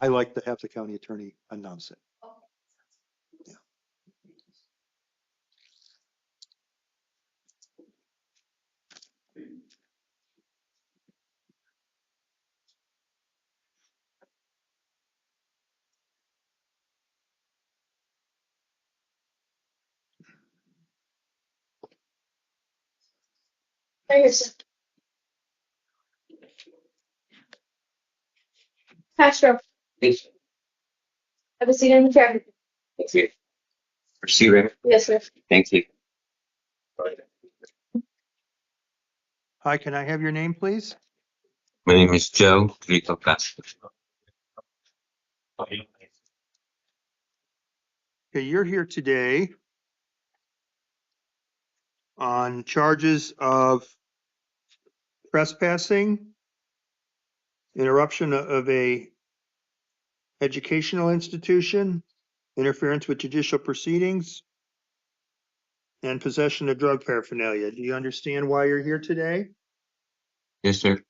I like to have the county attorney announce it. Yeah. Castro, Please. have a seat in the chair. Thank you. Proceed, Rick. Yes, sir. Thank you. Hi, can I have your name, please? My name is Joe Grito Castro. Okay, you're here today on charges of trespassing, interruption of a educational institution, interference with judicial proceedings, and possession of drug paraphernalia. Do you understand why you're here today? Yes, sir.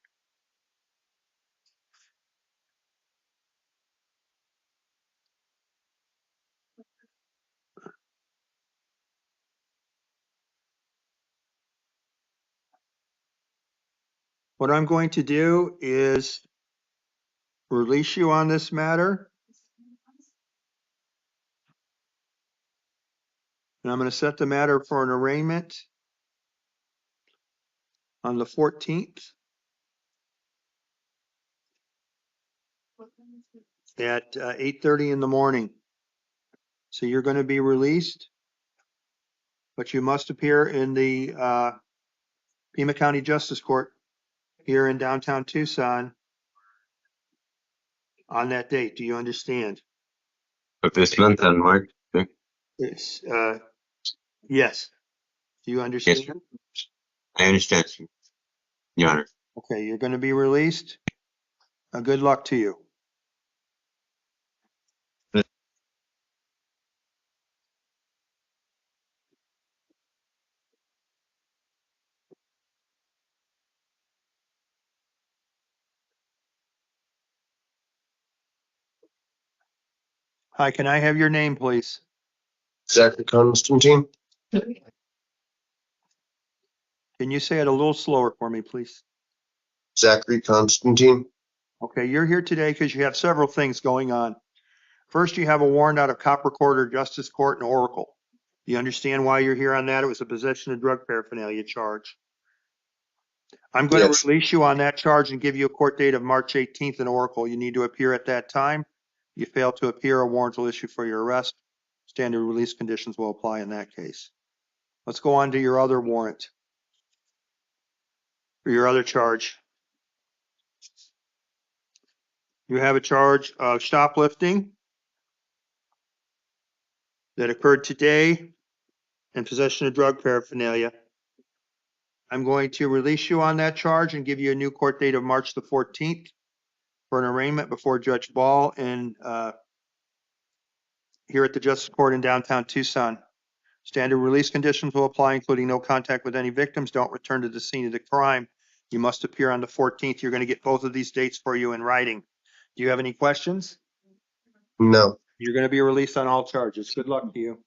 What I'm going to do is release you on this matter. And I'm going to set the matter for an arraignment on the 14th at 8:30 in the morning. So you're going to be released, but you must appear in the Pima County Justice Court here in downtown Tucson on that date. Do you understand? But this month on March, sir. It's, yes. Do you Yes, understand? sir. I understand, sir. Your Honor. Okay, you're going to be released. Good luck to you. Hi, can I have your name, please? Zachary Constantine. Can you say it a little slower for me, please? Zachary Constantine. Okay, you're here today because you have several things going on. First, you have a warrant out of Copper Quarter Justice Court in Oracle. Do you understand why you're here on that? It was a possession of drug paraphernalia charge. I'm going Yes. to release you on that charge and give you a court date of March 18th in Oracle. You need to appear at that time. You fail to appear, a warrant will issue for your arrest. Standard release conditions will apply in that case. Let's go on to your other warrant, or your other charge. You have a charge of shoplifting that occurred today and possession of drug paraphernalia. I'm going to release you on that charge and give you a new court date of March the 14th for an arraignment before Judge Ball and here at the Justice Court in downtown Tucson. Standard release conditions will apply, including no contact with any victims. Don't return to the scene of the crime. You must appear on the 14th. You're going to get both of these dates for you in writing. Do you have any questions? No. You're going to be released on all charges. Good luck to you.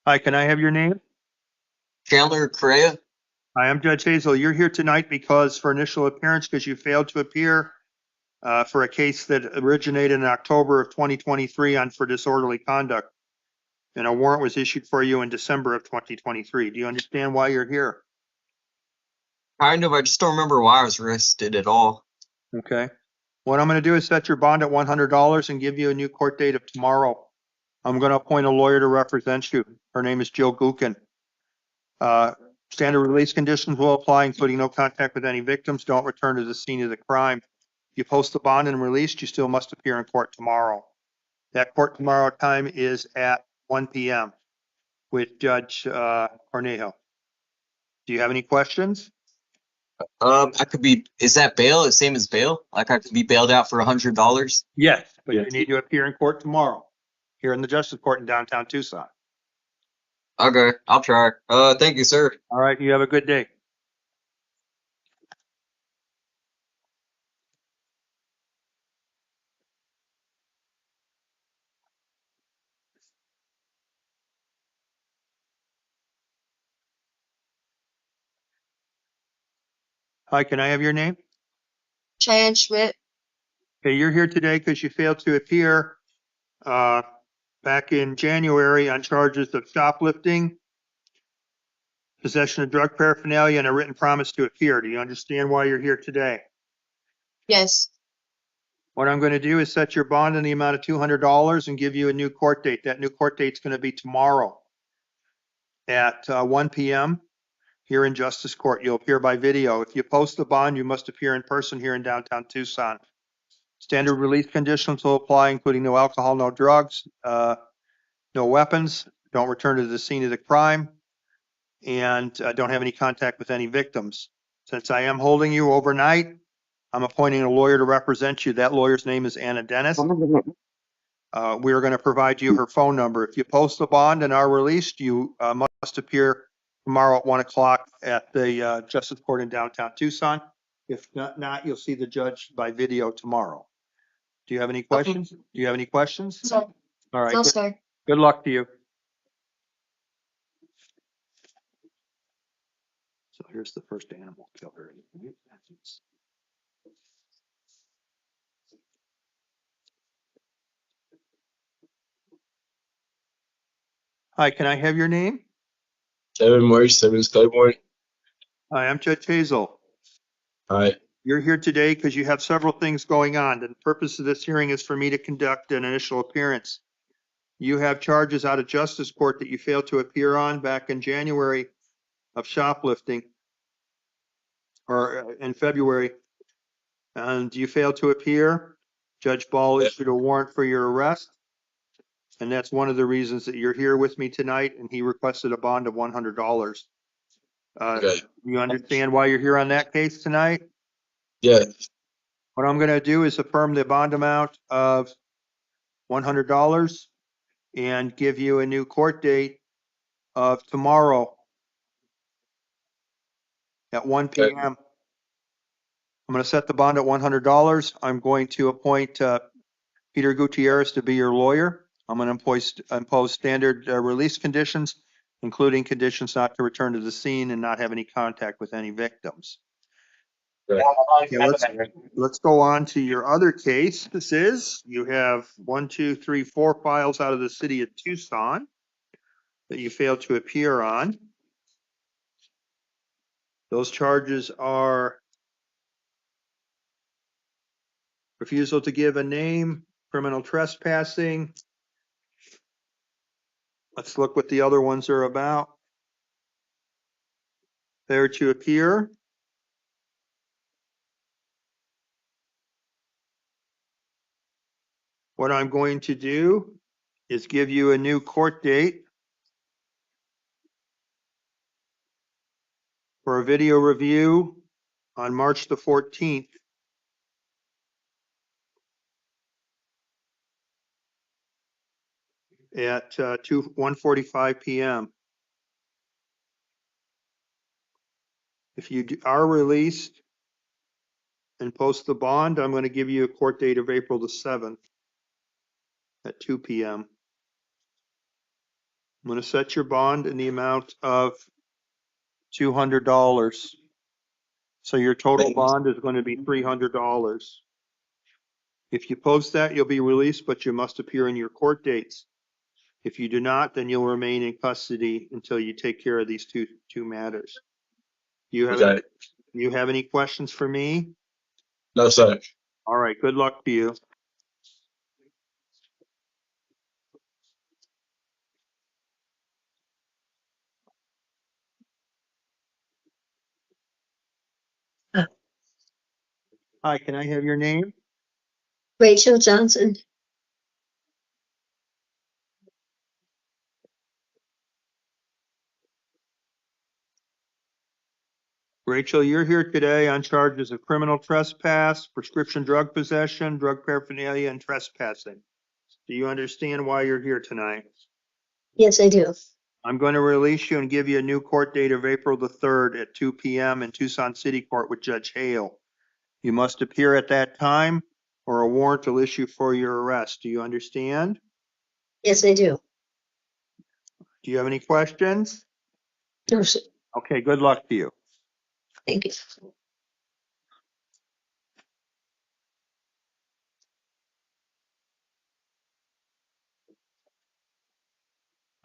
Hi, can I have your name? Chandler Correa. Hi, I'm Judge Hazel. You're here tonight because for initial appearance, because you failed to appear for a case that originated in October of 2023 for disorderly conduct. And a warrant was issued for you in December of 2023. Do you understand why you're here? Kind of. I just don't remember why I was arrested at all. Okay. What I'm going to do is set your bond at $100 and give you a new court date of tomorrow. I'm going to appoint a lawyer to represent you. Her name is Jill Gookin. Standard release conditions will apply, including no contact with any victims. Don't return to the scene of the crime. If you post the bond and released, you still must appear in court tomorrow. That court tomorrow time is at 1 p.m. with Judge Cornejo. Do you have any questions? I could be. Is that bail? The same as bail? Like I could be bailed out for $100? Yes, but Yeah. you need to appear in court tomorrow, here in the Justice Court in downtown Tucson. Okay, I'll try. Thank you, sir. All right, you have a good day. Hi, can I have your name? Cheyenne Schmidt. Okay, you're here today because you failed to appear back in January on charges of shoplifting, possession of drug paraphernalia, and a written promise to appear. Do you understand why you're here today? Yes. What I'm going to do is set your bond in the amount of $200 and give you a new court date. That new court date's going to be tomorrow at 1 p.m. here in Justice Court. You'll appear by video. If you post the bond, you must appear in person here in downtown Tucson. Standard release conditions will apply, including no alcohol, no drugs, no weapons, don't return to the scene of the crime, and don't have any contact with any victims. Since I am holding you overnight, I'm appointing a lawyer to represent you. That lawyer's name is Anna Dennis. We are going to provide you her phone number. If you post the bond and are released, you must appear tomorrow at 1 o'clock at the Justice Court in downtown Tucson. If not, you'll see the judge by video tomorrow. Do you have any questions? Do you have any questions? So, All right. no, Good, sir. good luck to you. So here's the first animal killer. Hi, can I have your name? 7 March 7 Skyborn. Hi, I'm Judge Hazel. Hi. You're here today because you have several things going on. The purpose of this hearing is for me to conduct an initial appearance. You have charges out of justice court that you failed to appear on back in January of shoplifting, or in February, and you failed to appear. Judge Ball issued a warrant for your arrest, and that's one of the reasons that you're here with me tonight, and he requested a bond of $100. Okay. You understand why you're here on that case tonight? Yeah. What I'm going to do is affirm the bond amount of $100 and give you a new court date of tomorrow at 1 Okay. p.m. I'm going to set the bond at $100. I'm going to appoint Peter Gutierrez to be your lawyer. I'm going to impose standard release conditions, including conditions not to return to the scene and not have any contact with any victims. Okay. Okay, let's go on to your other case. You have 1, 2, 3, 4 files out of the city of Tucson that you failed to appear on. Those charges are refusal to give a name, criminal trespassing. Let's look what the other ones are about. Failure to appear. What I'm going to do is give you a new court date for a video review on March the 14th at 1:45 p.m. If you are released and post the bond, I'm going to give you a court date of April the 7th at 2 p.m. I'm going to set your bond in the amount of $200. So your total bond is going to be $300. If you post that, you'll be released, but you must appear in your court dates. If you do not, then you'll remain in custody until you take care of these two matters. Do you have any questions for me? No, sir. All right, good luck to you. Hi, can I have your name? Rachel Johnson. Rachel, you're here today on charges of criminal trespass, prescription drug possession, drug paraphernalia, and trespassing. Do you understand why you're here tonight? Yes, I do. I'm going to release you and give you a new court date of April the 3rd at 2 p.m. in Tucson City Court with Judge Hale. You must appear at that time or a warrant will issue for your arrest. Do you understand? Yes, I do. Do you have any questions? No, sir. Okay, good luck to you. Thank you.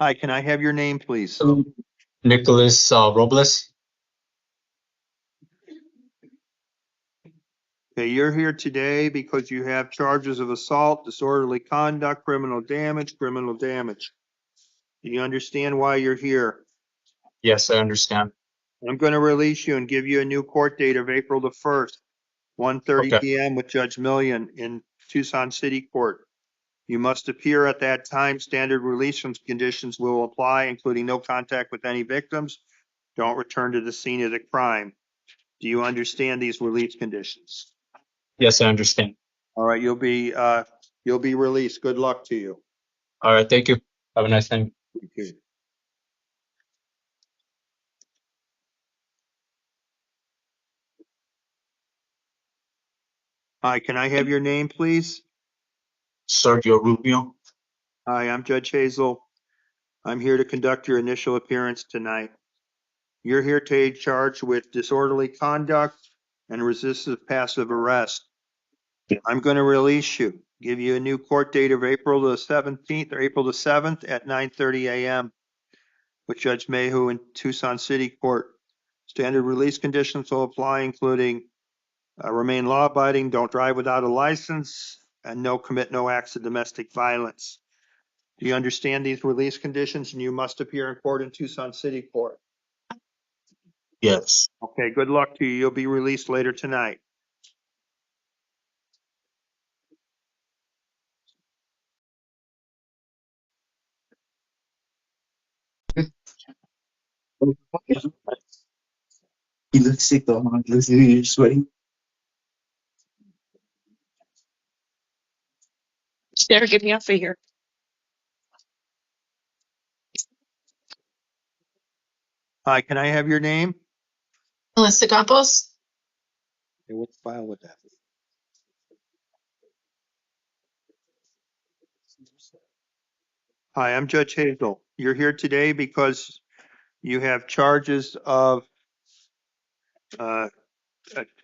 Hi, can I have your name, please? Nicholas Robles. Okay, you're here today because you have charges of assault, disorderly conduct, criminal damage. Do you understand why you're here? Yes, I understand. I'm going to release you and give you a new court date of April the 1st, 1:30 Okay. p.m. with Judge Million in Tucson City Court. You must appear at that time. Standard release conditions will apply, including no contact with any victims. Don't return to the scene of the crime. Do you understand these release conditions? Yes, I understand. All right, you'll be released. Good luck to you. All right. Thank you. Have a nice time. Okay. Hi, can I have your name, please? Sergio Rubio. Hi, I'm Judge Hazel. I'm here to conduct your initial appearance tonight. You're here to be charged with disorderly conduct and resistive passive arrest. I'm going to release you, give you a new court date of April the 17th or April the 7th at 9:30 a.m. with Judge Mayhew in Tucson City Court. Standard release conditions will apply, including remain law-abiding, don't drive without a license, and commit no acts of domestic violence. Do you understand these release conditions? And you must appear in court in Tucson City Court. Yes. Okay, good luck to you. You'll be released later tonight. He looks sick though. Looks like you're sweating. Better get me off of here. Hi, can I have your name? Melissa Campos? Okay, what file would that be? Hi, I'm Judge Hazel. You're here today because you have charges of a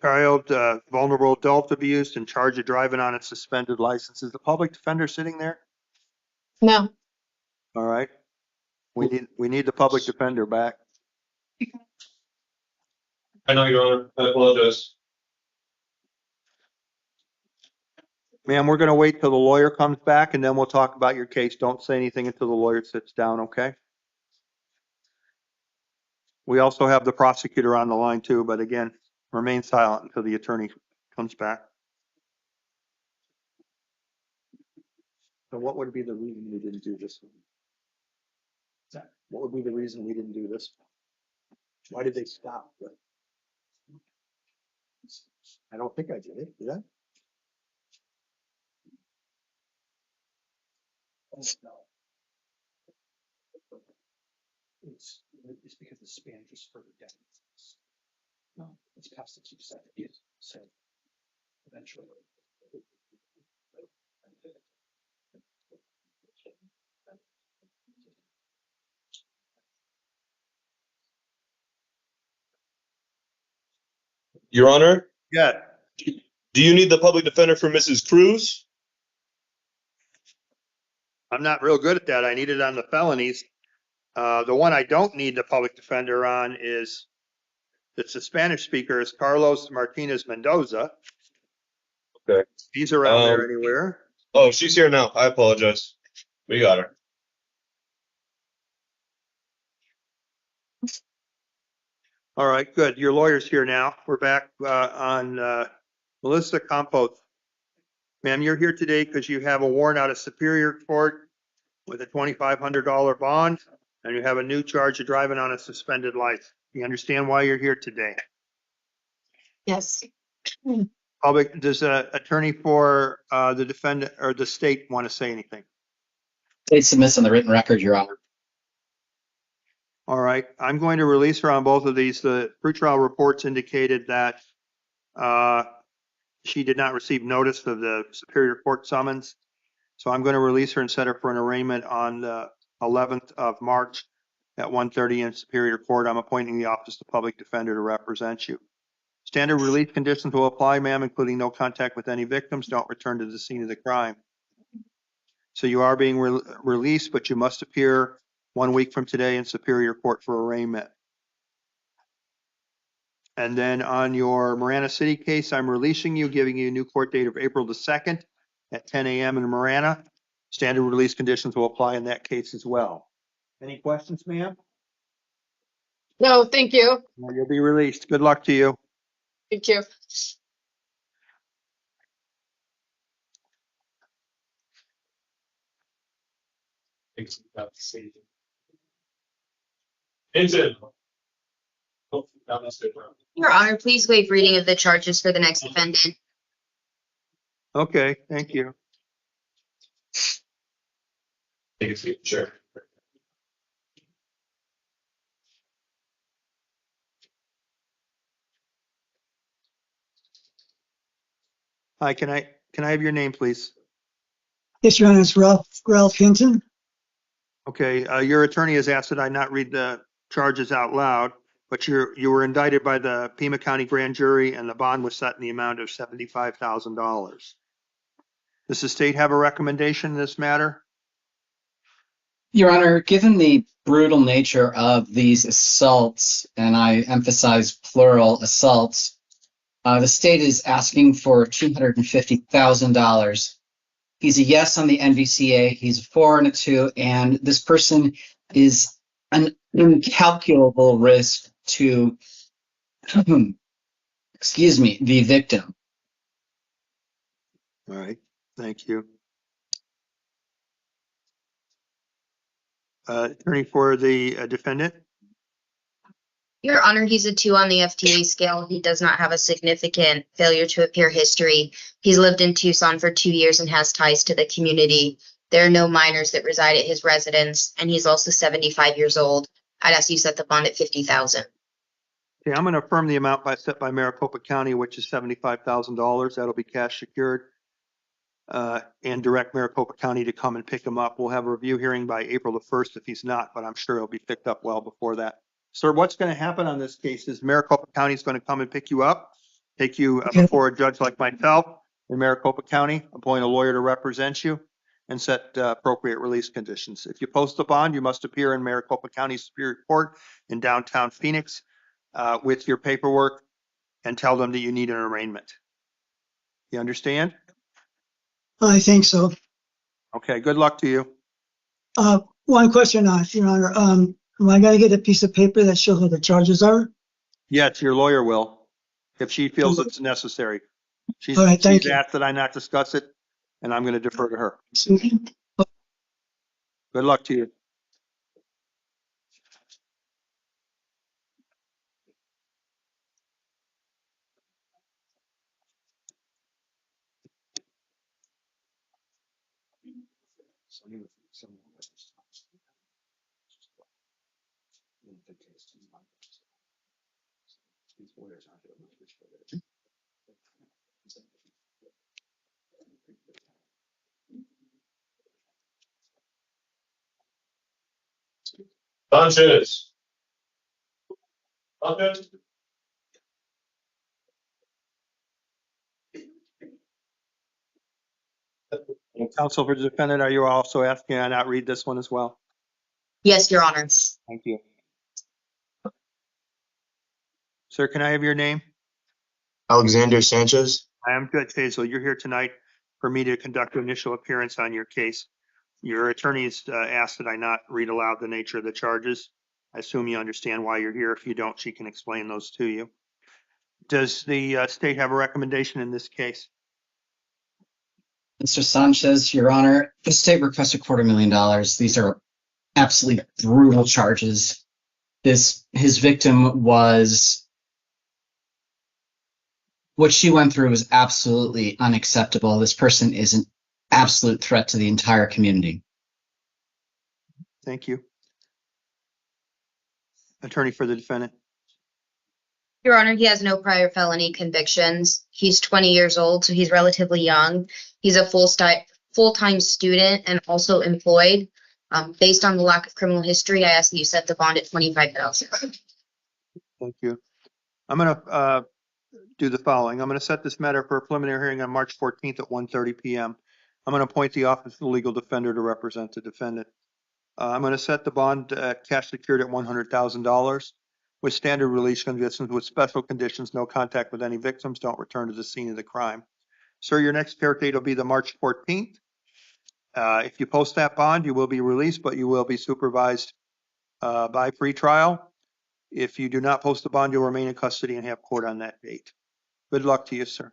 child vulnerable adult abuse and charge of driving on a suspended license. Is the public defender sitting there? No. All right. We need the public defender back. I know, Your Honor. I apologize. Ma'am, we're going to wait till the lawyer comes back and then we'll talk about your case. Don't say anything until the lawyer sits down, okay? We also have the prosecutor on the line too, but again, remain silent until the attorney comes back. So what would be the reason we didn't do this? What would be the reason we didn't do this? Why did they stop? I don't think I did it, did I? It's because the span just further down. No, it's past the keep set. Yes, so eventually. Your Honor, Yeah, do you need the public defender for Mrs. Cruz? I'm not real good at that. I need it on the felonies. The one I don't need the public defender on is, it's a Spanish speaker, is Carlos Martinez Mendoza. Okay. He's around there anywhere. Oh, she's here now. I apologize. We got her. All right, good. Your lawyer's here now. We're back on Melissa Campos. Ma'am, you're here today because you have a warrant out of Superior Court with a $2,500 bond, and you have a new charge of driving on a suspended license. You understand why you're here today? Yes. Public, does the attorney for the defendant or the state want to say anything? State submits on the written record, Your Honor. All right, I'm going to release her on both of these. The pretrial reports indicated that she did not receive notice of the Superior Court summons. So I'm going to release her and set her for an arraignment on the 11th of March at 1:30 in Superior Court. I'm appointing the Office of Public Defender to represent you. Standard release conditions will apply, ma'am, including no contact with any victims. Don't return to the scene of the crime. So you are being released, but you must appear 1 week from today in Superior Court for arraignment. And then on your Marana City case, I'm releasing you, giving you a new court date of April the 2nd at 10 a.m. in Marana. Standard release conditions will apply in that case as well. Any questions, ma'am? No, thank you. Well, you'll be released. Good luck to you. Thank you. Thanks. That's safe. Into. Oh, that was good. Your Honor, please waive reading of the charges for the next defendant. Okay, thank you. Take a seat, sure. Hi, can I have your name, please? Yes, Your Honor, it's Ralph Hinton. Okay, your attorney has asked that I not read the charges out loud, but you were indicted by the Pima County Grand Jury and the bond was set in the amount of $75,000. Does the state have a recommendation in this matter? Your Honor, given the brutal nature of these assaults, and I emphasize plural assaults, the state is asking for $250,000. He's a yes on the NVCA, he's a 4 and a 2, and this person is an incalculable risk to, excuse me, the victim. All right, thank you. Attorney for the defendant? Your Honor, he's a 2 on the FTA scale. He does not have a significant failure to appear history. He's lived in Tucson for 2 years and has ties to the community. There are no minors that reside at his residence, and he's also 75 years old. I'd ask you set the bond at $50,000. Okay, I'm going to affirm the amount set by Maricopa County, which is $75,000. That'll be cash secured. And direct Maricopa County to come and pick him up. We'll have a review hearing by April the 1st if he's not, but I'm sure he'll be picked up well before that. Sir, what's going to happen on this case is Maricopa County is going to come and pick you up, take you before a judge like myself in Maricopa County, appoint a lawyer to represent you, and set appropriate release conditions. If you post the bond, you must appear in Maricopa County Superior Court in downtown Phoenix with your paperwork and tell them that you need an arraignment. You understand? I think so. Okay, good luck to you. One question, Your Honor. Am I gonna get a piece of paper that shows what the charges are? Yes, your lawyer will, if she feels it's necessary. She's All right, thank you. asked that I not discuss it, and I'm going to defer to her. Okay. Good luck to you. Sanchez. Sanchez. Counsel for the defendant, are you also asking I not read this one as well? Yes, Your Honor. Thank you. Sir, can I have your name? Alexander Sanchez. I am Judge Hazel. You're here tonight for me to conduct an initial appearance on your case. Your attorney's asked that I not read aloud the nature of the charges. I assume you understand why you're here. If you don't, she can explain those to you. Does the state have a recommendation in this case? Mr. Sanchez, Your Honor, the state requests $250,000. These are absolutely brutal charges. His victim was what she went through was absolutely unacceptable. This person is an absolute threat to the entire community. Thank you. Attorney for the defendant. Your Honor, he has no prior felony convictions. He's 20 years old, so he's relatively young. He's a full-time student and also employed. Based on the lack of criminal history, I ask that you set the bond at $25,000. Thank you. I'm going to do the following. I'm going to set this matter for a preliminary hearing on March 14th at 1:30 p.m. I'm going to appoint the Office of the Legal Defender to represent the defendant. I'm going to set the bond cash secured at $100,000 with standard release conditions with special conditions, no contact with any victims, don't return to the scene of the crime. Sir, your next court date will be the March 14th. If you post that bond, you will be released, but you will be supervised by pretrial. If you do not post the bond, you'll remain in custody and have court on that date. Good luck to you, sir.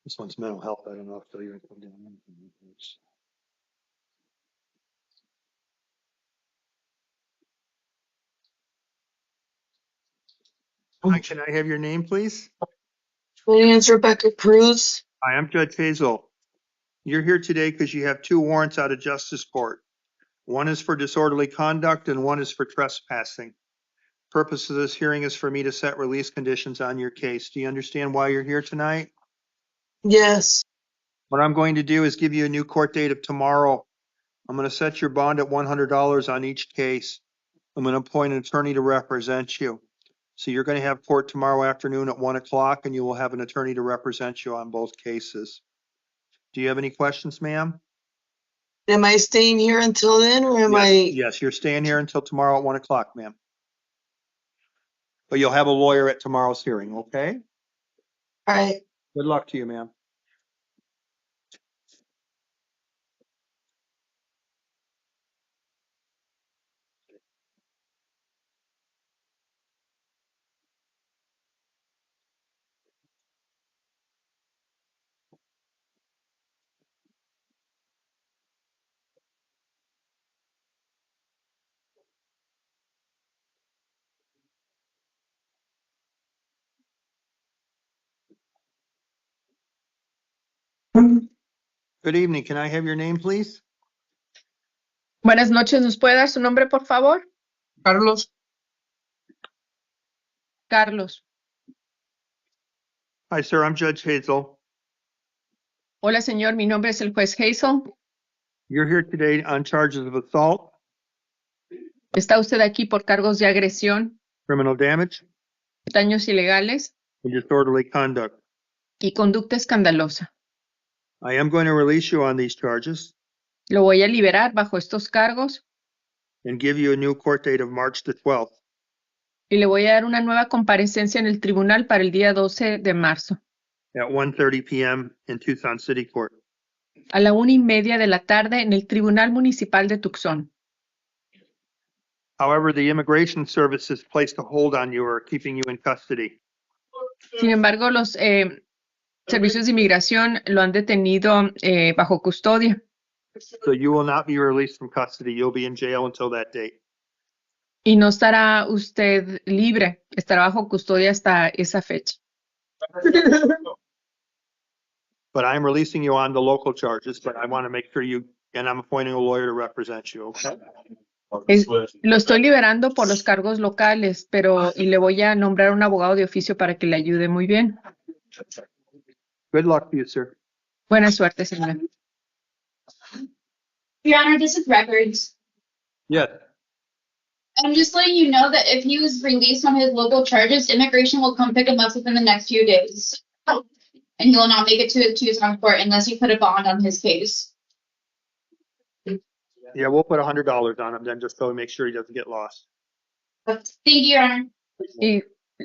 This one's mental health. I don't know if they'll even come down. Hi, can I have your name, please? My name is Rebecca Cruz. Hi, I'm Judge Hazel. You're here today because you have 2 warrants out of justice court. One is for disorderly conduct and one is for trespassing. Purpose of this hearing is for me to set release conditions on your case. Do you understand why you're here tonight? Yes. What I'm going to do is give you a new court date of tomorrow. I'm going to set your bond at $100 on each case. I'm going to appoint an attorney to represent you. So you're going to have court tomorrow afternoon at 1 o'clock and you will have an attorney to represent you on both cases. Do you have any questions, ma'am? Am I staying here until then, or am I? Yes, you're staying here until tomorrow at 1 o'clock, ma'am. But you'll have a lawyer at tomorrow's hearing, okay? All right. Good luck to you, ma'am. Good evening. Can I have your name, please? Buenas noches, ¿nos puede dar su nombre, por favor? Carlos. Carlos. Hi, sir. I'm Judge Hazel. Hola, señor. Mi nombre es el juez Hazel. You're here today on charges of assault, Está usted aquí por cargos de agresión, criminal damage, daños ilegales and disorderly conduct. y conducta escandalosa. I am going to release you on these charges Lo voy a liberar bajo estos cargos and give you a new court date of March the 12th y le voy a dar una nueva comparecencia en el tribunal para el día 12 de marzo, at 1:30 p.m. in Tucson City Court. a la 1:30 de la tarde en el Tribunal Municipal de Tucson. However, the Immigration Service has placed a hold on you or keeping you in custody. Sin embargo, los servicios de inmigración lo han detenido bajo custodia So you will not be released from custody. You'll be in jail until that date. y no estará usted libre, estará bajo custodia hasta esa fecha. But I'm releasing you on the local charges, but I want to make sure and I'm appointing a lawyer to represent you, okay? Lo estoy liberando por los cargos locales, y le voy a nombrar un abogado de oficio para que le ayude muy bien. Good luck to you, sir. Buena suerte, señora. Your Honor, this is records. Yes. I'm just letting you know that if he was released on his local charges, immigration will come pick him up within the next few days. And he will not make it to a Tucson court unless you put a bond on his case. Yeah, we'll put $100 on him then just so we make sure he doesn't get lost. Thank you, Your Honor. Y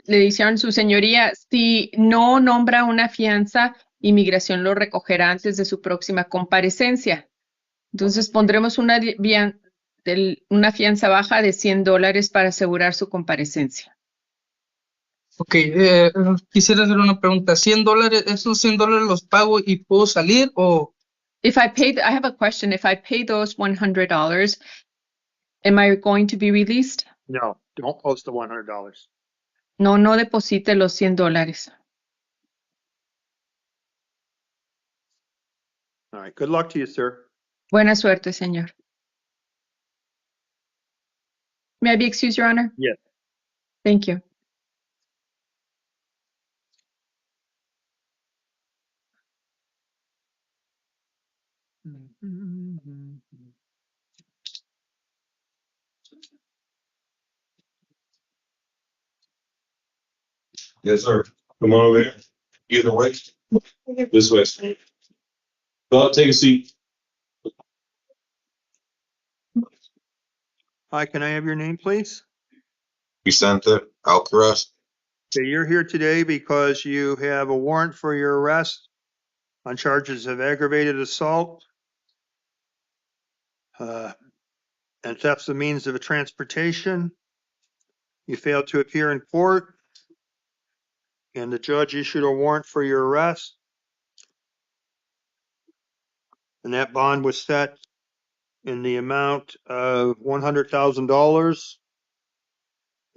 le dijeron, su señoría, si no nombra una fianza, inmigración lo recogerá antes de su próxima comparecencia. Entonces pondremos una fianza baja de $100 para asegurar su comparecencia. Ok, quisiera hacer una pregunta. $100, ¿esos $100 los pago y puedo salir o? If I pay, I have a question. If I pay those $100, am I going to be released? No, don't post the $100. No, no deposite los $100. All right, good luck to you, sir. Buena suerte, señor. May I be excused, Your Honor? Yes. Thank you. Yes, sir. Come on over here. Either way. This way. Go up, take a seat. Hi, can I have your name, please? Vicente Alcaraz. Okay, you're here today because you have a warrant for your arrest on charges of aggravated assault and theft of means of transportation. You failed to appear in court, and the judge issued a warrant for your arrest. And that bond was set in the amount of $100,000.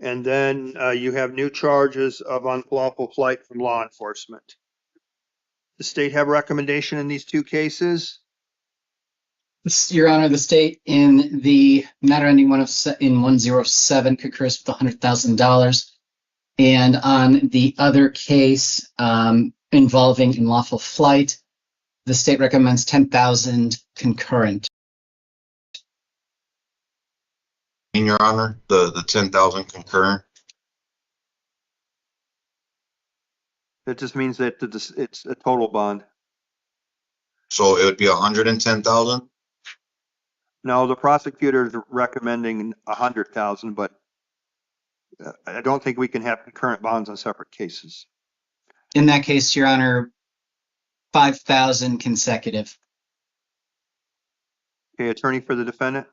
And then you have new charges of unlawful flight from law enforcement. The state have recommendation in these two cases? Your Honor, the state in the matter ending in 107 concurs with $100,000. And on the other case involving unlawful flight, the state recommends 10,000 concurrent. In your honor, the 10,000 concurrent. That just means that it's a total bond. So it would be 110,000. No, the prosecutor is recommending 100,000, but I don't think we can have concurrent bonds on separate cases. In that case, Your Honor, 5,000 consecutive. Okay, attorney for the defendant?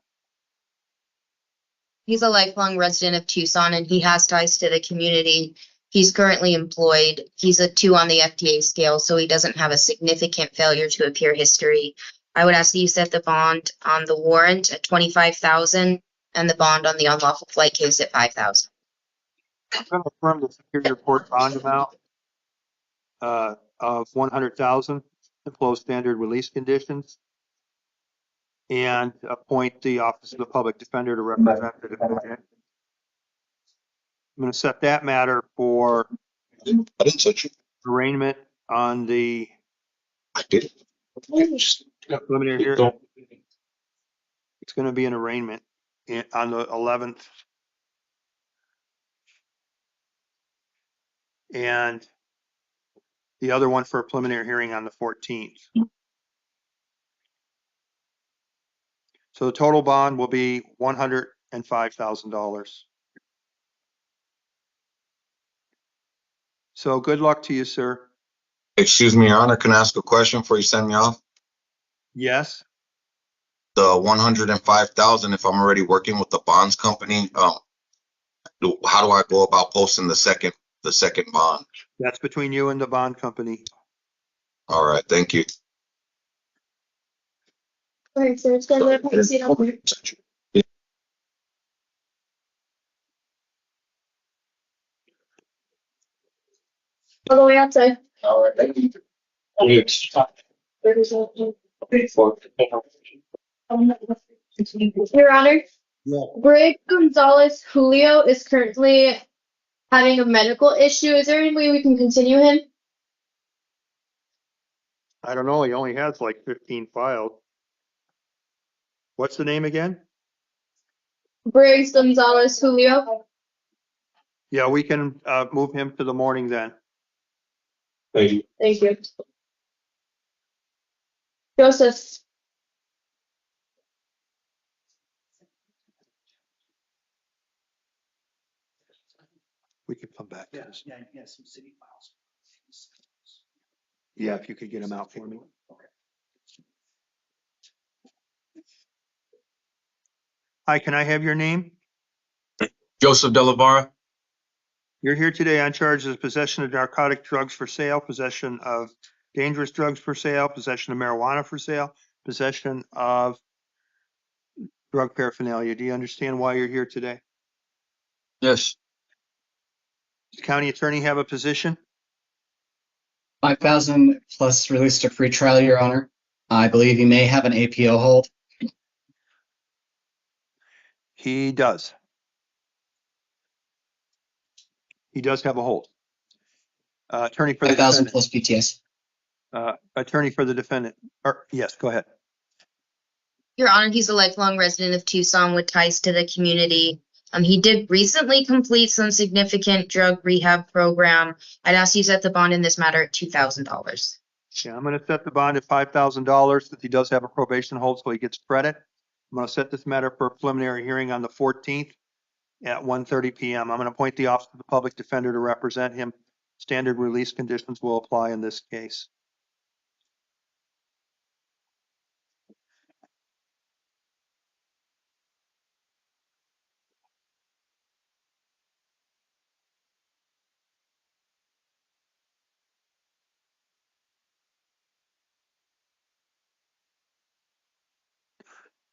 He's a lifelong resident of Tucson and he has ties to the community. He's currently employed. He's a 2 on the FTA scale, so he doesn't have a significant failure to appear history. I would ask that you set the bond on the warrant at 25,000 and the bond on the unlawful flight case at 5,000. I'm going to affirm the Superior Court bond amount of 100,000 to flow standard release conditions and appoint the Office of the Public Defender to represent the defendant. I'm going to set that matter for I didn't touch you. arraignment on the I did. preliminary hearing. It's going to be an arraignment on the 11th. And the other one for a preliminary hearing on the 14th. So the total bond will be $105,000. So good luck to you, sir. Excuse me, your honor. Can I ask a question before you send me off? Yes. The 105,000. If I'm already working with the bonds company, how do I go about posting the second bond? That's between you and the bond company. All right, thank you. All right, so it's gonna have a seat up here. All the way outside. Your Honor, Greg Gonzalez Julio is currently having a medical issue. Is there any way we can continue him? I don't know. He only has like 15 filed. What's the name again? Briggs Gonzalez Julio. Yeah, we can move him to the morning then. Thank you. Thank you. Joseph. We could come back to this. Yeah, if you could get him out for me. Hi, can I have your name? Joseph Delavara. You're here today on charges of possession of narcotic drugs for sale, possession of dangerous drugs for sale, possession of marijuana for sale, possession of drug paraphernalia. Do you understand why you're here today? Yes. Does the county attorney have a position? 5,000 plus release to free trial, Your Honor. I believe you may have an APO hold. He does. He does have a hold. Attorney for the 5,000 defendant. plus PTS. Attorney for the defendant. Or, yes, go ahead. Your Honor, he's a lifelong resident of Tucson with ties to the community. He did recently complete some significant drug rehab program. I'd ask you to set the bond in this matter at $2,000. Yeah, I'm going to set the bond at $5,000 if he does have a probation hold, so he gets credit. I'm going to set this matter for a preliminary hearing on the 14th at 1:30 p.m. I'm going to appoint the Office of the Public Defender to represent him. Standard release conditions will apply in this case.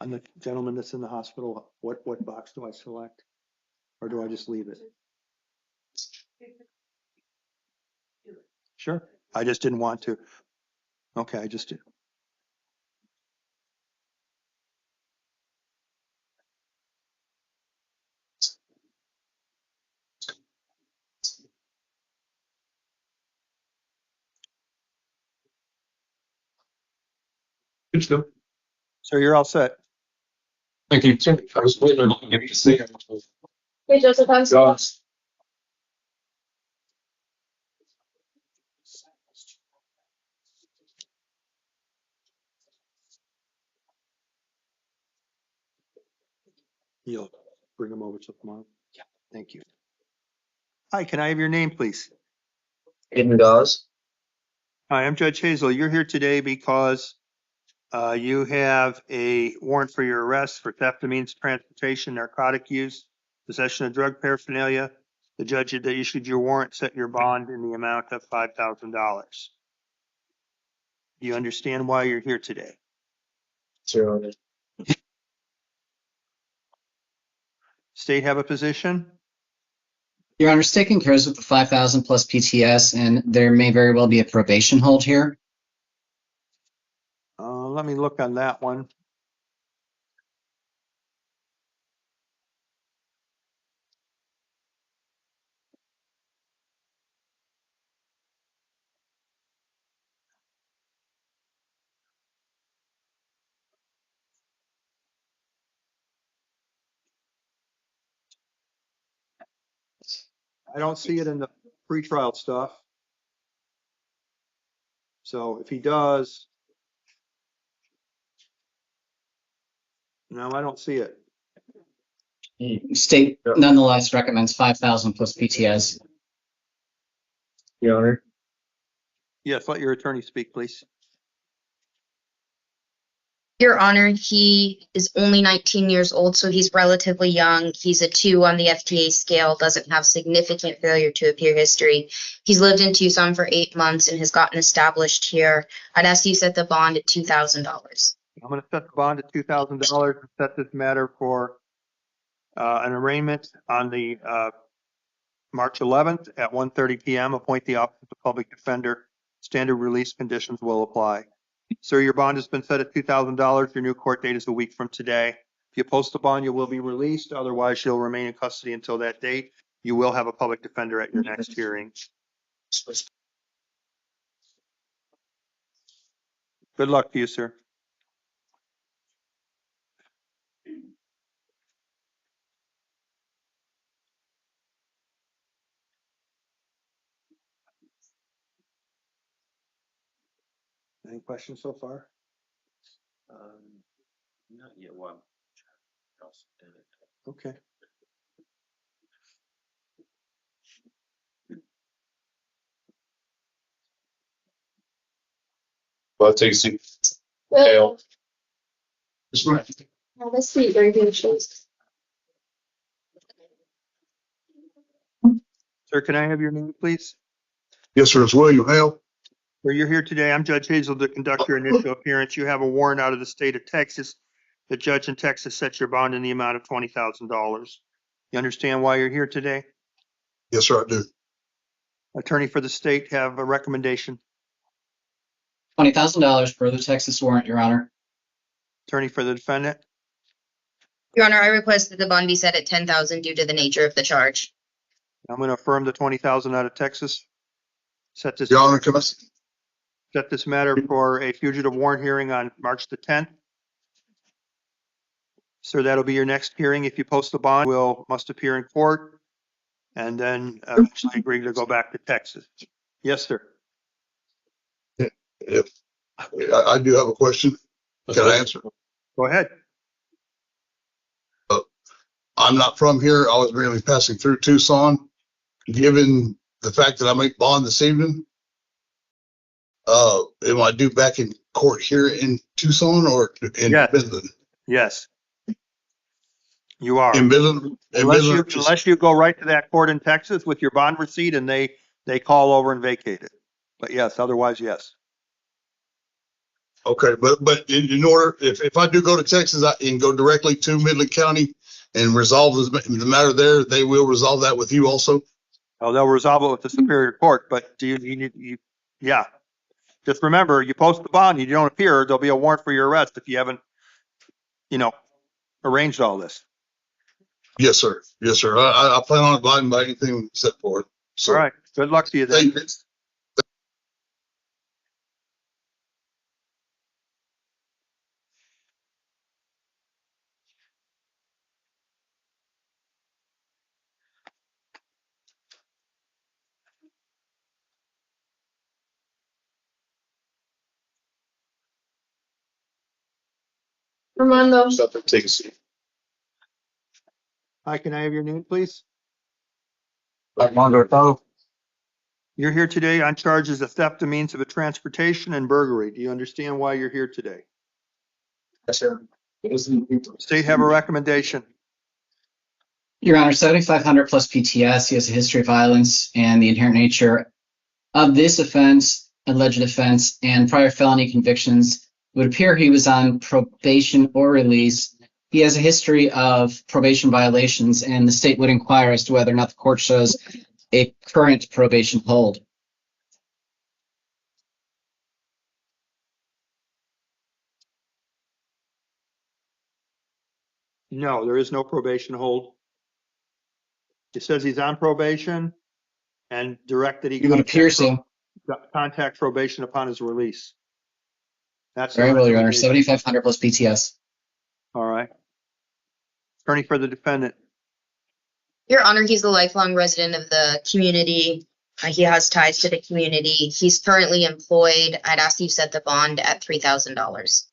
On the gentleman that's in the hospital, what box do I select? Or do I just leave it? Sure. I just didn't want to. Okay, I just did. Good stuff. So you're all set. Thank you. I was waiting on you to see. Hey, Joseph. Josh. You'll bring him over to tomorrow? Yeah. Thank you. Hi, can I have your name, please? Aiden Gauze. Hi, I'm Judge Hazel. You're here today because you have a warrant for your arrest for theft of means of transportation, narcotic use, possession of drug paraphernalia. The judge that issued your warrant set your bond in the amount of $5,000. Do you understand why you're here today? Sure. State have a position? Your Honor, state concurs with the 5,000 plus PTS, and there may very well be a probation hold here. Let me look on that one. I don't see it in the pretrial stuff. So if he does, no, I don't see it. State nonetheless recommends 5,000 plus PTS. Your Honor. Yes, let your attorney speak, please. Your Honor, he is only 19 years old, so he's relatively young. He's a 2 on the FTA scale, doesn't have significant failure to appear history. He's lived in Tucson for 8 months and has gotten established here. I'd ask you to set the bond at $2,000. I'm going to set the bond at $2,000 and set this matter for an arraignment on the March 11th at 1:30 p.m. Appoint the Office of the Public Defender. Standard release conditions will apply. Sir, your bond has been set at $2,000. Your new court date is a week from today. If you post the bond, you will be released. Otherwise, you'll remain in custody until that date. You will have a public defender at your next hearing. Good luck to you, sir. Any questions so far? Not yet. One. Okay. Well, take a seat. Well, This one. have a seat right here, please. Sir, can I have your name, please? Yes, sir. It's William Hale. Well, you're here today. I'm Judge Hazel to conduct your initial appearance. You have a warrant out of the state of Texas. The judge in Texas sets your bond in the amount of $20,000. You understand why you're here today? Yes, sir. I do. Attorney for the state have a recommendation. $20,000 per the Texas warrant, Your Honor. Attorney for the defendant. Your Honor, I request that the bond be set at 10,000 due to the nature of the charge. I'm going to affirm the 20,000 out of Texas. Set this, Your Honor, can I? set this matter for a fugitive warrant hearing on March the 10th. Sir, that'll be your next hearing. If you post the bond, must appear in court and then eventually agree to go back to Texas. Yes, sir. If I do have a question, can I answer? Go ahead. I'm not from here. I was merely passing through Tucson. Given the fact that I make bond this evening, am I due back in court here in Tucson or in Midland? Yes. You are. In Midland? Unless you go right to that court in Texas with your bond receipt and they call over and vacate it. But yes, otherwise, yes. Okay, but in order, if I do go to Texas and go directly to Midland County and resolve the matter there, they will resolve that with you also? Oh, they'll resolve it with the Superior Court, but yeah. Just remember, you post the bond, you don't appear, there'll be a warrant for your arrest if you haven't, arranged all this. Yes, sir. Yes, sir. I plan on abiding by anything set forth. So, all right. Good luck to you then. Thank you. Armando. Take a seat. Hi, can I have your name, please? Armando. You're here today on charges of theft of means of transportation and burglary. Do you understand why you're here today? Yes, sir. State have a recommendation. Your Honor, 7,500 plus PTS. He has a history of violence and the inherent nature of this offense, alleged offense, and prior felony convictions. It would appear he was on probation or release. He has a history of probation violations, and the state would inquire as to whether or not the court shows a current probation hold. No, there is no probation hold. It says he's on probation and directed he It would appear so. contact probation upon his release. That's Very well, Your Honor. 7,500 plus PTS. All right. Attorney for the defendant. Your Honor, he's a lifelong resident of the community. He has ties to the community. He's currently employed. I'd ask you set the bond at $3,000.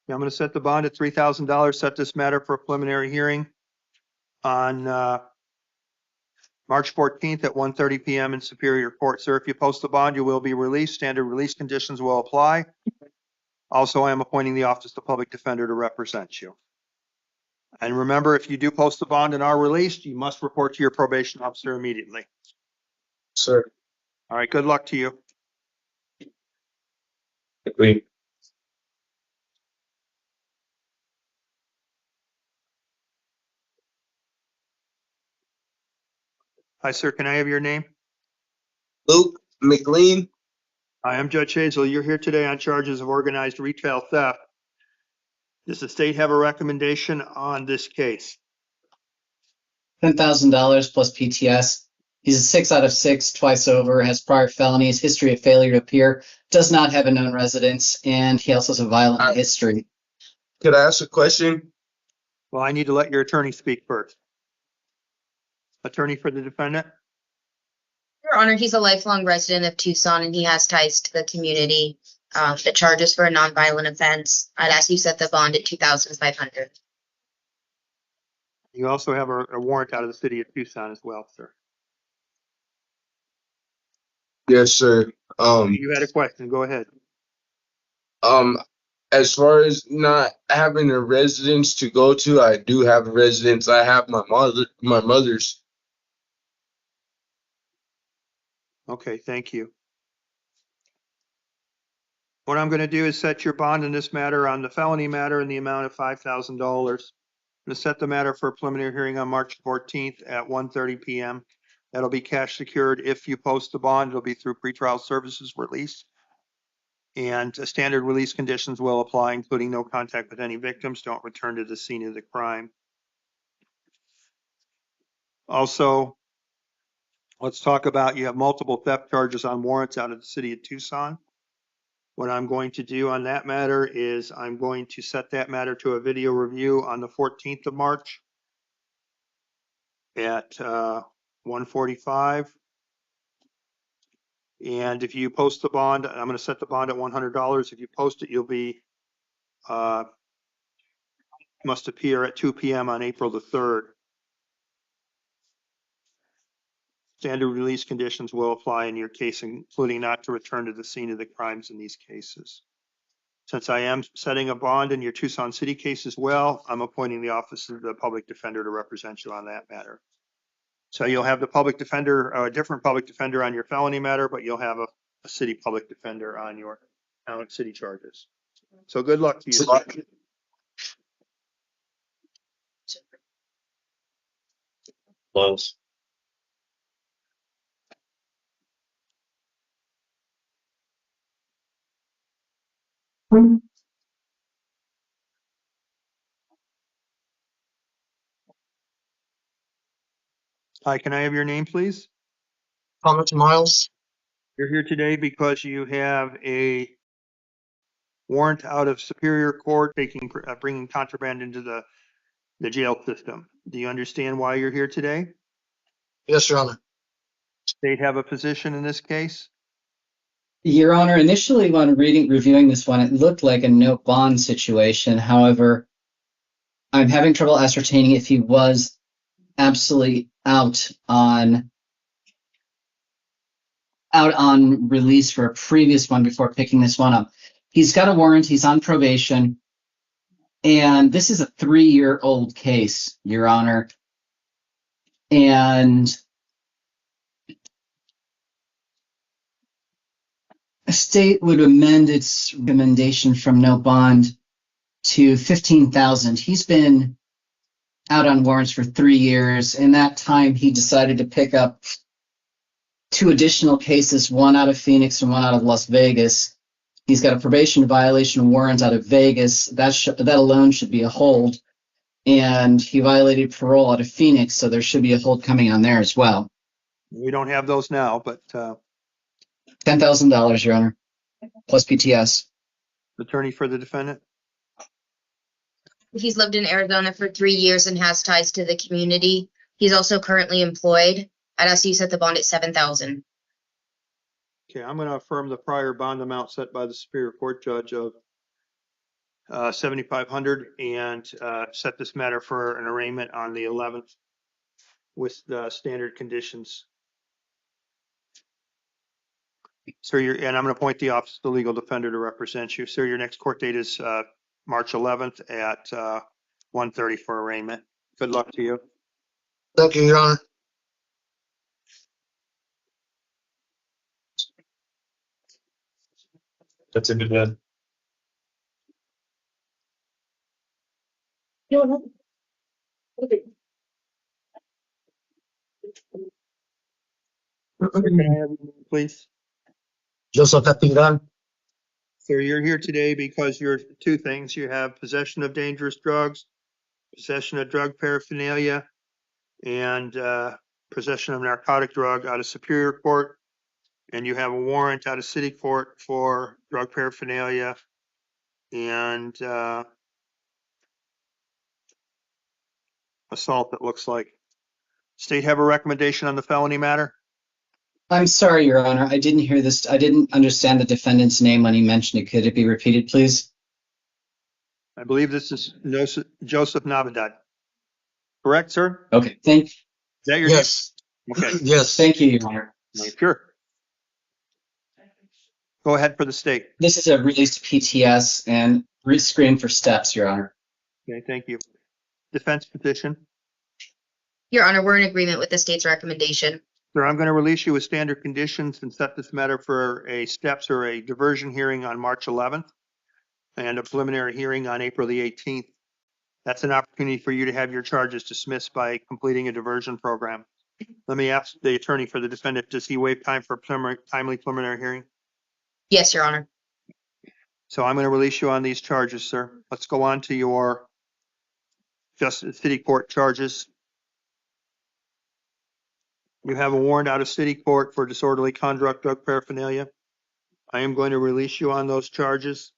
I'm going to set the bond at $3,000, set this matter for a preliminary hearing on March 14th at 1:30 p.m. in Superior Court. Sir, if you post the bond, you will be released. Standard release conditions will apply. Also, I am appointing the Office of the Public Defender to represent you. And remember, if you do post the bond and are released, you must report to your probation officer immediately. Sir. All right, good luck to you. Agreed. Hi, sir. Can I have your name? Luke McLean. I am Judge Hazel. You're here today on charges of organized retail theft. Does the state have a recommendation on this case? $10,000 plus PTS. He's a 6 out of 6 twice over, has prior felonies, history of failure to appear, does not have a known residence, and he also has a violent history. Could I ask a question? Well, I need to let your attorney speak first. Attorney for the defendant? Your Honor, he's a lifelong resident of Tucson and he has ties to the community. The charge is for a nonviolent offense. I'd ask you set the bond at $2,500. You also have a warrant out of the city of Tucson as well, sir. Yes, sir. You had a question, go ahead. As far as not having a residence to go to, I do have a residence. I have my mother's. Okay, thank you. What I'm going to do is set your bond in this matter on the felony matter in the amount of $5,000. I'm going to set the matter for a preliminary hearing on March 14th at 1:30 p.m. That'll be cash secured. If you post the bond, it'll be through pretrial services release. And standard release conditions will apply, including no contact with any victims, don't return to the scene of the crime. Also, let's talk about, you have multiple theft charges on warrants out of the city of Tucson. What I'm going to do on that matter is I'm going to set that matter to a video review on the 14th of March at 1:45. And if you post the bond, I'm going to set the bond at $100. If you post it, you'll be, must appear at 2 p.m. on April the 3rd. Standard release conditions will apply in your case, including not to return to the scene of the crimes in these cases. Since I am setting a bond in your Tucson City case as well, I'm appointing the Office of the Public Defender to represent you on that matter. So you'll have the public defender, a different public defender on your felony matter, but you'll have a city public defender on your city charges. So good luck to you. Close. Hi, can I have your name, please? Thomas Miles. You're here today because you have a warrant out of Superior Court bringing contraband into the jail system. Do you understand why you're here today? Yes, Your Honor. They have a position in this case? Your Honor, initially when reviewing this one, it looked like a no bond situation. However, I'm having trouble ascertaining if he was absolutely out on release for a previous one before picking this one up. He's got a warrant, he's on probation, and this is a 3-year-old case, Your Honor. And a state would amend its recommendation from no bond to $15,000. He's been out on warrants for 3 years. In that time, he decided to pick up 2 additional cases, one out of Phoenix and one out of Las Vegas. He's got a probation violation warrant out of Vegas. That alone should be a hold. And he violated parole out of Phoenix, so there should be a hold coming on there as well. We don't have those now, but $10,000, Your Honor, plus PTS. attorney for the defendant? He's lived in Arizona for 3 years and has ties to the community. He's also currently employed. I'd ask you set the bond at $7,000. Okay, I'm going to affirm the prior bond amount set by the Superior Court judge of $7,500 and set this matter for an arraignment on the 11th with the standard conditions. Sir, and I'm going to appoint the Office of the Legal Defender to represent you. Sir, your next court date is March 11th at 1:30 for arraignment. Good luck to you. Thank you, Your Honor. That's a good one. Sir, can I have your name, please? Joseph Catingan. Sir, you're here today because you're 2 things. You have possession of dangerous drugs, possession of drug paraphernalia, and possession of narcotic drug out of Superior Court. And you have a warrant out of City Court for drug paraphernalia and assault, it looks like. State have a recommendation on the felony matter? I'm sorry, Your Honor. I didn't hear this. I didn't understand the defendant's name when he mentioned it. Could it be repeated, please? I believe this is Joseph Navidad. Correct, sir? Okay. Thank. Is that your Yes. name? Okay. Yes. Thank you, Your Honor. Sure. Go ahead for the state. This is a release to PTS and rescreen for steps, Your Honor. Okay, thank you. Defense position. Your Honor, we're in agreement with the state's recommendation. Sir, I'm going to release you with standard conditions and set this matter for a steps or a diversion hearing on March 11th and a preliminary hearing on April the 18th. That's an opportunity for you to have your charges dismissed by completing a diversion program. Let me ask the attorney for the defendant, does he waive time for timely preliminary hearing? Yes, Your Honor. So I'm going to release you on these charges, sir. Let's go on to your Justice City Court charges. You have a warrant out of city court for disorderly conduct, drug paraphernalia. I am going to release you on those charges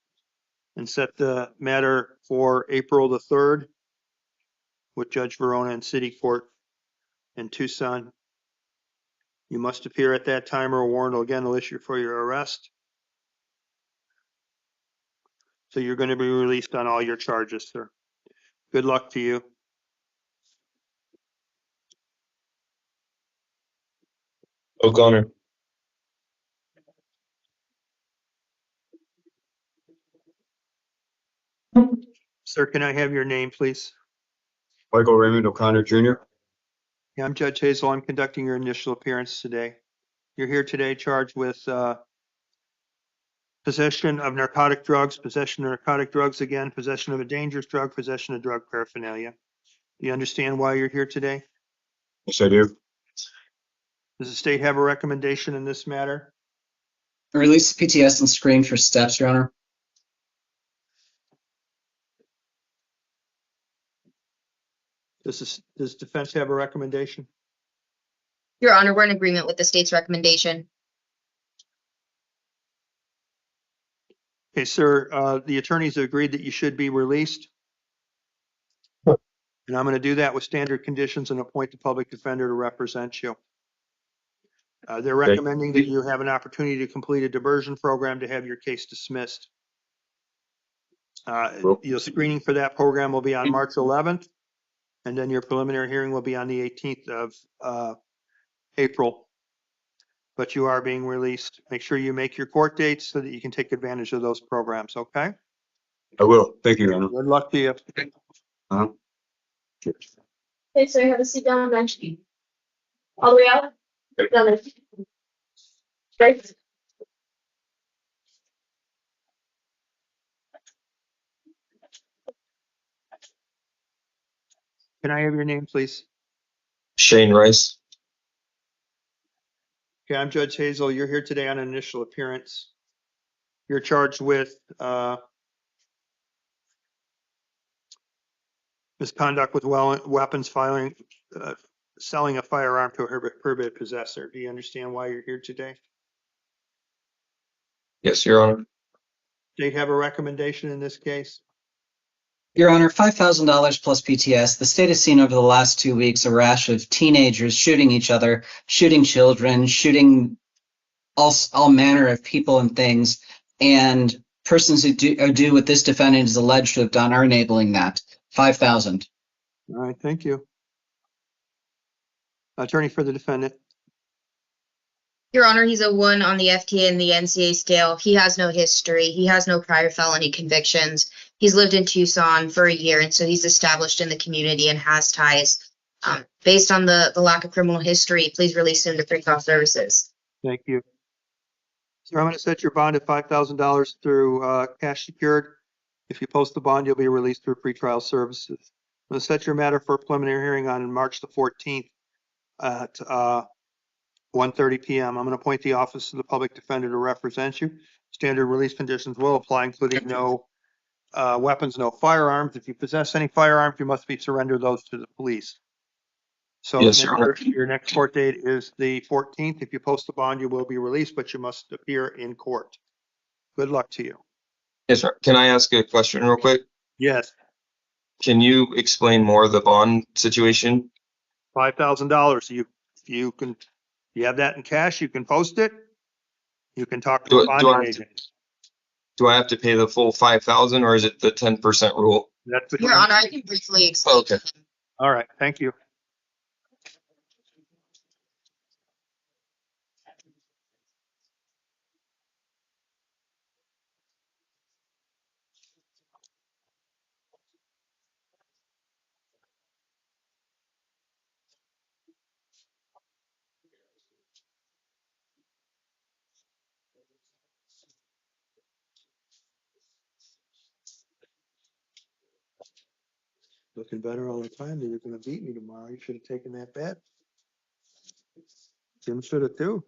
and set the matter for April the 3rd with Judge Verona in City Court in Tucson. You must appear at that time or a warrant will again issue for your arrest. So you're going to be released on all your charges, sir. Good luck to you. O'Connor. Sir, can I have your name, please? Michael Raymond O'Connor Jr. Yeah, I'm Judge Hazel. I'm conducting your initial appearance today. You're here today charged with possession of narcotic drugs, possession of narcotic drugs again, possession of a dangerous drug, possession of drug paraphernalia. Do you understand why you're here today? Yes, I do. Does the state have a recommendation in this matter? Release to PTS and screen for steps, Your Honor. Does defense have a recommendation? Your Honor, we're in agreement with the state's recommendation. Okay, sir, the attorneys have agreed that you should be released. And I'm going to do that with standard conditions and appoint the public defender to represent you. They're recommending that you have an opportunity to complete a diversion program to have your case dismissed. Your screening for that program will be on March 11th, and then your preliminary hearing will be on the 18th of April. But you are being released. Make sure you make your court dates so that you can take advantage of those programs, okay? I will. Thank you, Your Honor. Good luck to you. Uh-huh. Okay, sir, have a seat down on the bench. All the way out? Down there. Right. Can I have your name, please? Shane Rice. Okay, I'm Judge Hazel. You're here today on an initial appearance. You're charged with misconduct with weapons, selling a firearm to a prohibited possessor. Do you understand why you're here today? Yes, Your Honor. Do you have a recommendation in this case? Your Honor, $5,000 plus PTS. The state has seen over the last 2 weeks a rash of teenagers shooting each other, shooting children, shooting all manner of people and things. And persons who do what this defendant is alleged to have done are enabling that. $5,000. All right, thank you. Attorney for the defendant. Your Honor, he's a 1 on the FTA and the NCA scale. He has no history. He has no prior felony convictions. He's lived in Tucson for a year, and so he's established in the community and has ties. Based on the lack of criminal history, please release him to pretrial services. Thank you. Sir, I'm going to set your bond at $5,000 through cash secured. If you post the bond, you'll be released through pretrial services. I'm going to set your matter for a preliminary hearing on March the 14th at 1:30 p.m. I'm going to appoint the Office of the Public Defender to represent you. Standard release conditions will apply, including no weapons, no firearms. If you possess any firearms, you must be surrender those to the police. So Yes, Your Honor. your next court date is the 14th. If you post the bond, you will be released, but you must appear in court. Good luck to you. Yes, sir. Can I ask a question real quick? Yes, Can you explain more of the bond situation? $5,000. You can You have that in cash, you can post it. You can talk to Do, a do I bonding have to, agent. do I have to pay the full 5,000 or is it the 10% rule? That's the. Your Honor, I can briefly explain. Okay. All right, thank you. Looking better all the time. You're gonna beat me tomorrow. You should have taken that bet. Jim should have too.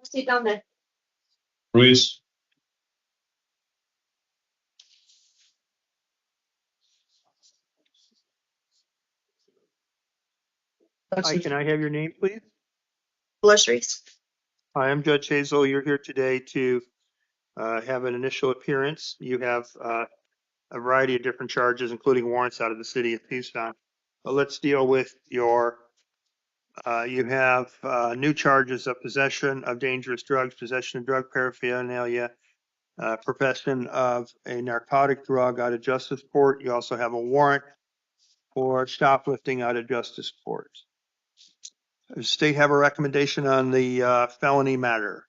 Sit down there. Ruiz. Hi, can I have your name, please? Blushries. Hi, I'm Judge Hazel. You're here today to have an initial appearance. You have a variety of different charges, including warrants out of the city of Tucson. But let's deal with your, you have new charges of possession of dangerous drugs, possession of drug paraphernalia, possession of a narcotic drug out of justice court. You also have a warrant for shoplifting out of justice court. Does the state have a recommendation on the felony matter?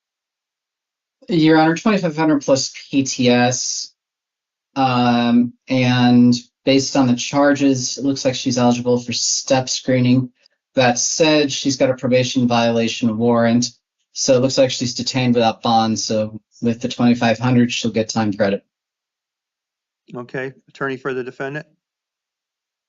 Your Honor, 2,500 plus PTS. And based on the charges, it looks like she's eligible for step screening. That said, she's got a probation violation warrant. So it looks like she's detained without bond. So with the 2,500, she'll get time credit. Okay, attorney for the defendant.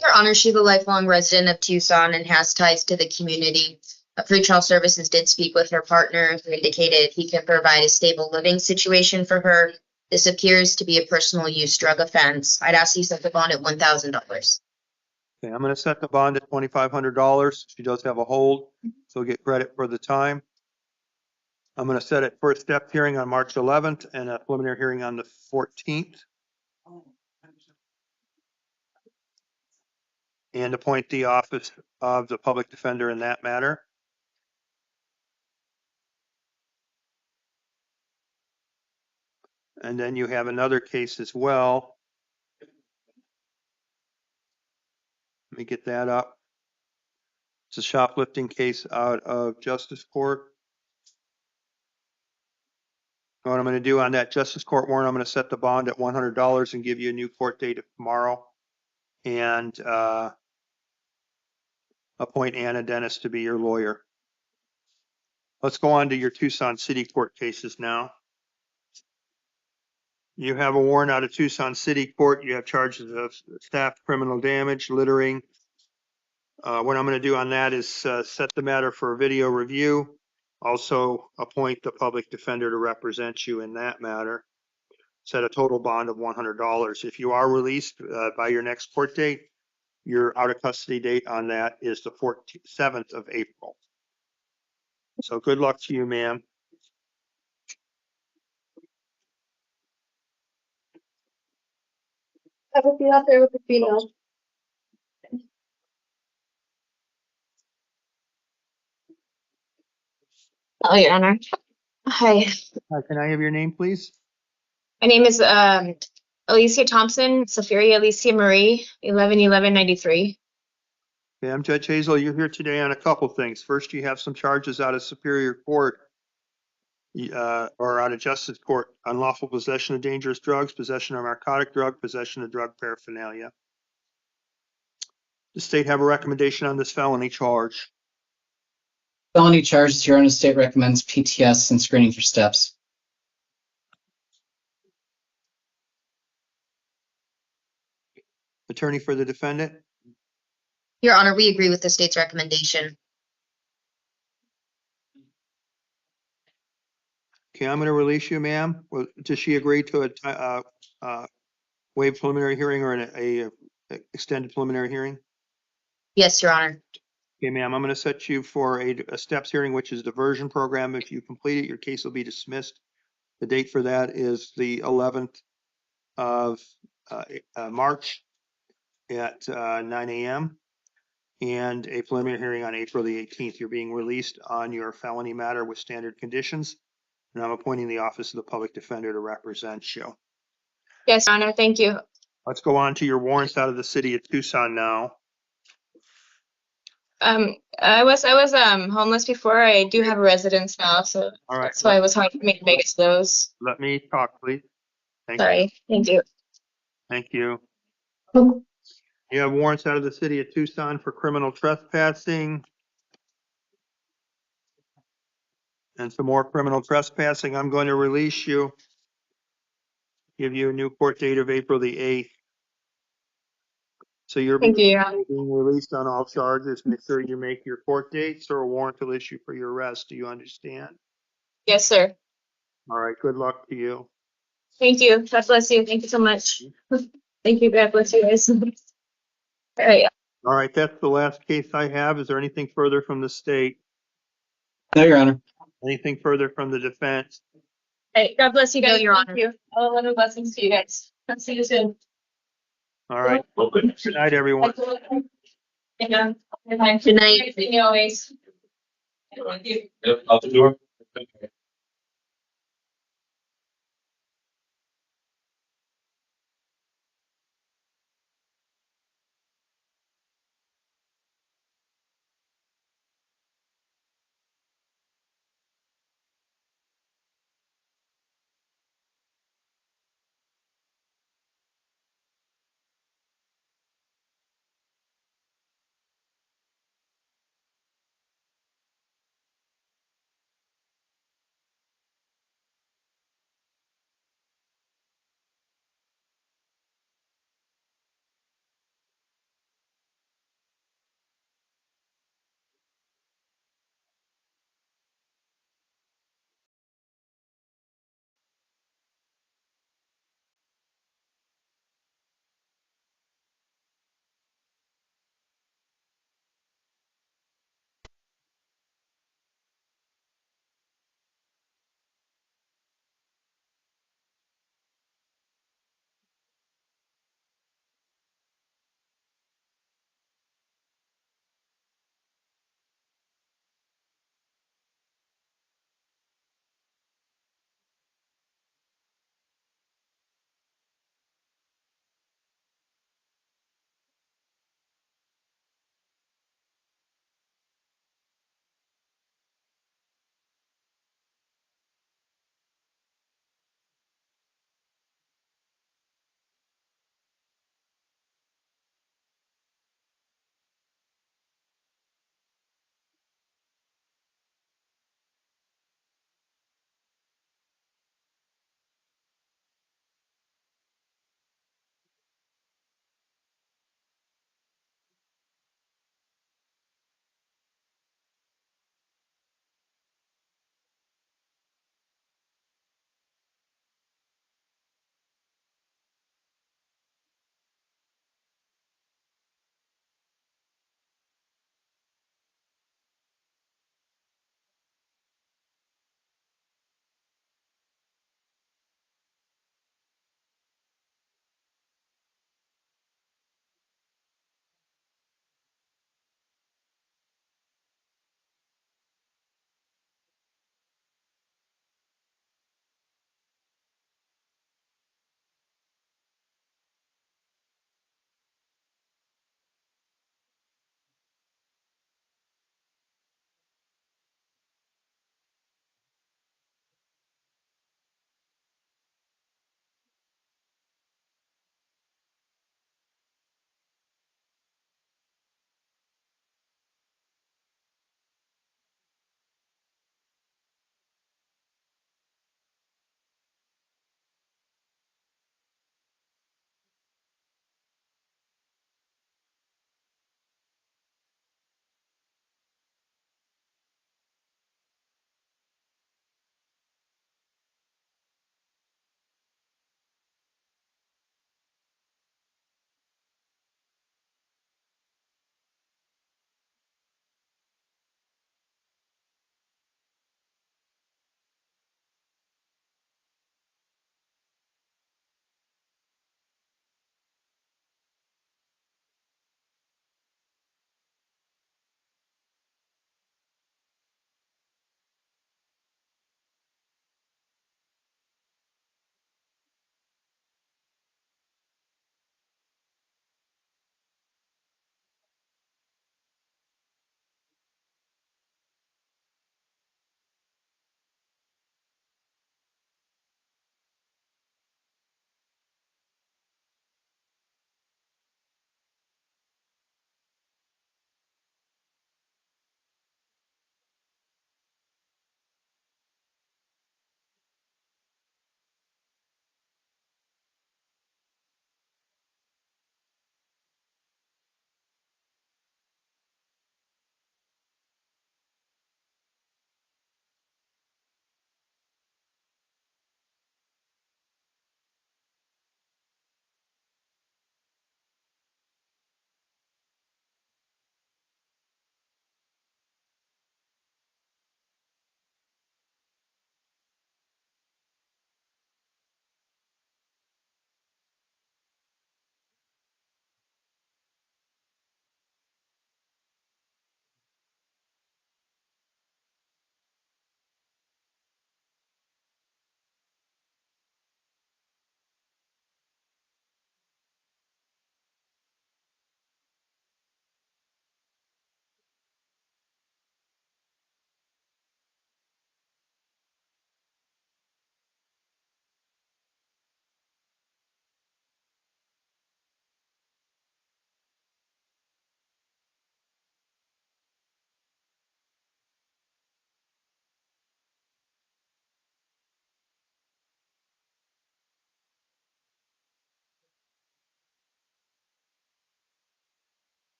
Your Honor, she's a lifelong resident of Tucson and has ties to the community. Pretrial services did speak with her partner, who indicated he can provide a stable living situation for her. This appears to be a personal use drug offense. I'd ask you to set the bond at $1,000. Okay, I'm gonna set the bond at $2,500. She does have a hold, so get credit for the time. I'm gonna set it first step hearing on March 11th and a preliminary hearing on the 14th. And appoint the office of the public defender in that matter. And then you have another case as well. Let me get that up. It's a shoplifting case out of justice court. What I'm going to do on that justice court warrant, I'm going to set the bond at $100 and give you a new court date of tomorrow. And appoint Anna Dennis to be your lawyer. Let's go on to your Tucson City Court cases now. You have a warrant out of Tucson City Court. You have charges of staff criminal damage, littering. What I'm going to do on that is set the matter for a video review. Also appoint the public defender to represent you in that matter. Set a total bond of $100. If you are released by your next court date, your out of custody date on that is the 7th of April. So good luck to you, ma'am. Have a seat out there with the female. Oh, Your Honor. Hi, Can I have your name, please? my name is Alicia Thompson, Safiria Alicia Marie, 111193. Okay, I'm Judge Hazel. You're here today on a couple things. First, you have some charges out of Superior Court or out of Justice Court: unlawful possession of dangerous drugs, possession of narcotic drug, possession of drug paraphernalia. The state have a recommendation on this felony charge. Felony charges, Your Honor, state recommends PTS and screening for steps. Attorney for the defendant. Your Honor, we agree with the state's recommendation. Okay, I'm going to release you, ma'am. Does she agree to a waived preliminary hearing or a extended preliminary hearing? Yes, Your Honor. Okay, ma'am, I'm going to set you for a steps hearing, which is diversion program. If you complete it, your case will be dismissed. The date for that is the 11th of March at 9 a.m. and a preliminary hearing on April the 18th. You're being released on your felony matter with standard conditions, and I'm appointing the Office of the Public Defender to represent you. Yes, Your Honor, thank you. Let's go on to your warrants out of the city of Tucson now. I was homeless before. I do have a residence now, so All right. that's why it was hard for me to make it to those. Let me talk, please. Thank you. Sorry. Thank you. Thank you. You have warrants out of the city of Tucson for criminal trespassing and some more criminal trespassing. I'm going to release you. Give you a new court date of April the 8th. So you're being Thank you, Your Honor. released on all charges. Make sure you make your court dates or a warrant will issue for your arrest. Do you understand? Yes, sir. All right. Good luck to you. Thank you. God bless you. Thank you so much. Thank you. God bless you guys. All right. All right. That's the last case I have. Is there anything further from the state? No, Your Honor. Anything further from the defense? Hey, God bless you No, guys. Your Thank Honor. you. All love and blessings to you guys. I'll see you soon. All right. Good night, everyone. Good night. Good night. Always. Yep, out the door.